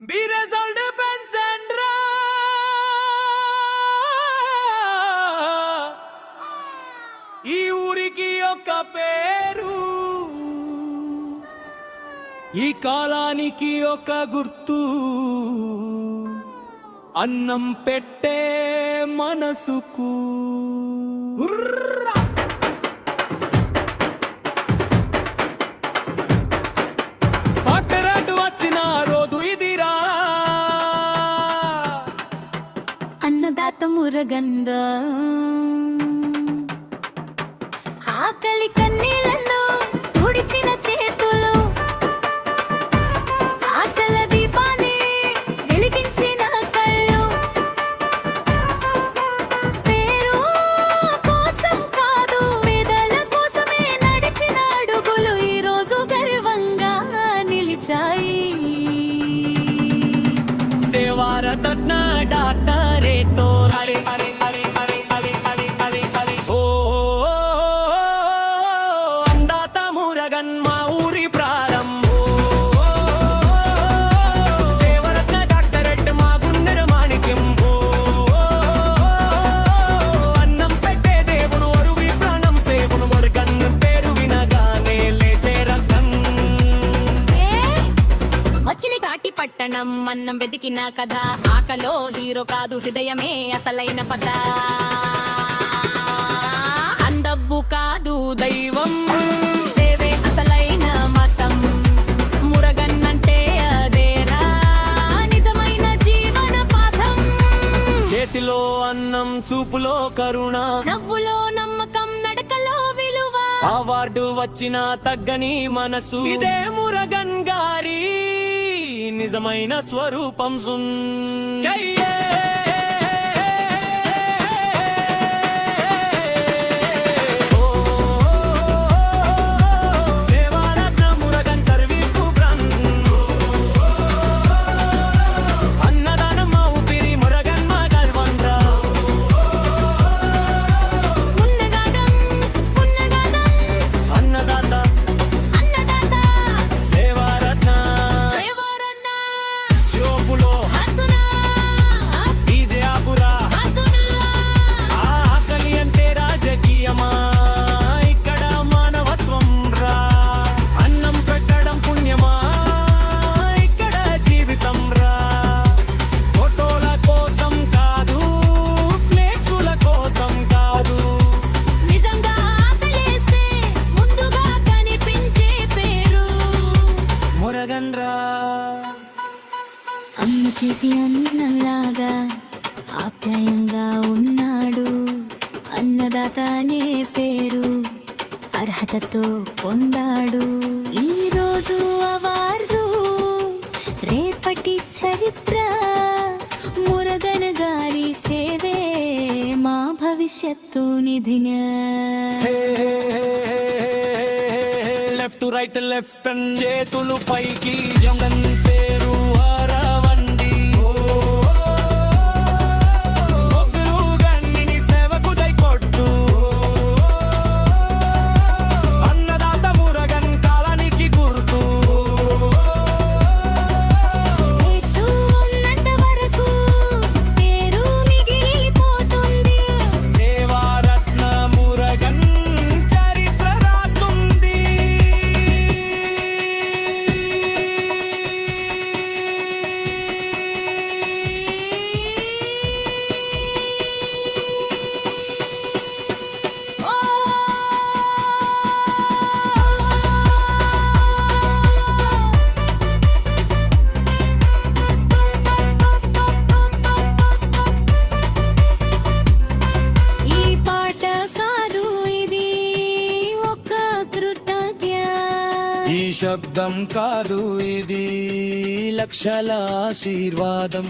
Be resolved Pensandra ఈ ఊరికి ఒక పేరు ఈ కాలానికి ఒక గుర్తు అన్నం పెట్టే మనసుకు పాటరాటు వచ్చిన రోజు ఇదిరా అన్నదాత మురగంద ఆకలి కన్నీళ్ళలో తుడిచిన చేతులు ఆశల దీపాన్ని వెలిగించిన కళ్ళు పేరు కోసం కాదు వేదల కోసమే నడిచిన అడుగులు ఈరోజు గర్వంగా నిలిచాయి. సేవారత్న డాక్టరే తో అరే అరే అరే అరే అరే అరే అరే అరే ఓ అందాత మురగన్ మా ఊరి ప్రారంభం సేవరత్న డాక్టరేట్ మా గుండెర మాణిక్యం అన్నం పెట్టే దేవుడు అరువి ప్రాణం సేవును మురగన్ పేరు వినగానే లేచే రక్తం వచ్చిలి ఘాటి పట్టణం అన్నం వెతికిన కథ ఆకలో హీరో కాదు హృదయమే అసలైన పద అందబ్బు కాదు దైవం సేవే అసలైన మతం మురగన్నంటే అదేరా నిజమైన జీవన పాఠం చేతిలో అన్నం చూపులో కరుణ నవ్వులో నమ్మకం నడకలో విలువ అవార్డు వచ్చిన తగ్గని మనసు ఇదే మురగన్ గారి నిజమైన స్వరూపం సేవారత్న మురగన్ సర్వీస్ కు అన్నదానం మా ఊపిరి మురగన్ మా గర్వంరా అన్నదాత అన్నదాత సేవారత్న సేవారన్న జోపులో హద్దునా డీజే ఆపురా హద్దునా ఆకలి అంటే రాజకీయమా ఇక్కడ మానవత్వం రా అన్నం పెట్టడం పుణ్యమా ఇక్కడ జీవితం రా ఫోటోల కోసం కాదు ఫ్లెక్సుల కోసం కాదు నిజంగా ఆకలేస్తే ముందుగా కనిపించే పేరు మురగన్ రా అమ్మ చేతి అన్నంలాగా ఆప్యాయంగా ఉన్నాడు అన్నదాత అనే పేరు అర్హతతో పొందాడు ఈరోజు అవార్డు రేపటి చరిత్ర మురగన గారి సేవే మా భవిష్యత్తు నిధిగా లెఫ్ట్ రైట్ లెఫ్ట్ చేతులు పైకి జగన్ పేరు అరవండి ఒగ్గురు గన్నిని సేవకు దైకొట్టు అన్నదాత మురగన్ కాలానికి గుర్తు ఎటు ఉన్నంత వరకు పేరు మిగిలిపోతుంది సేవారత్న మురగన్ చరిత్ర రాస్తుంది ఈ పాట కాదు ఇది ఒక కృతజ్ఞ ఈ శబ్దం కాదు ఇది లక్షల ఆశీర్వాదం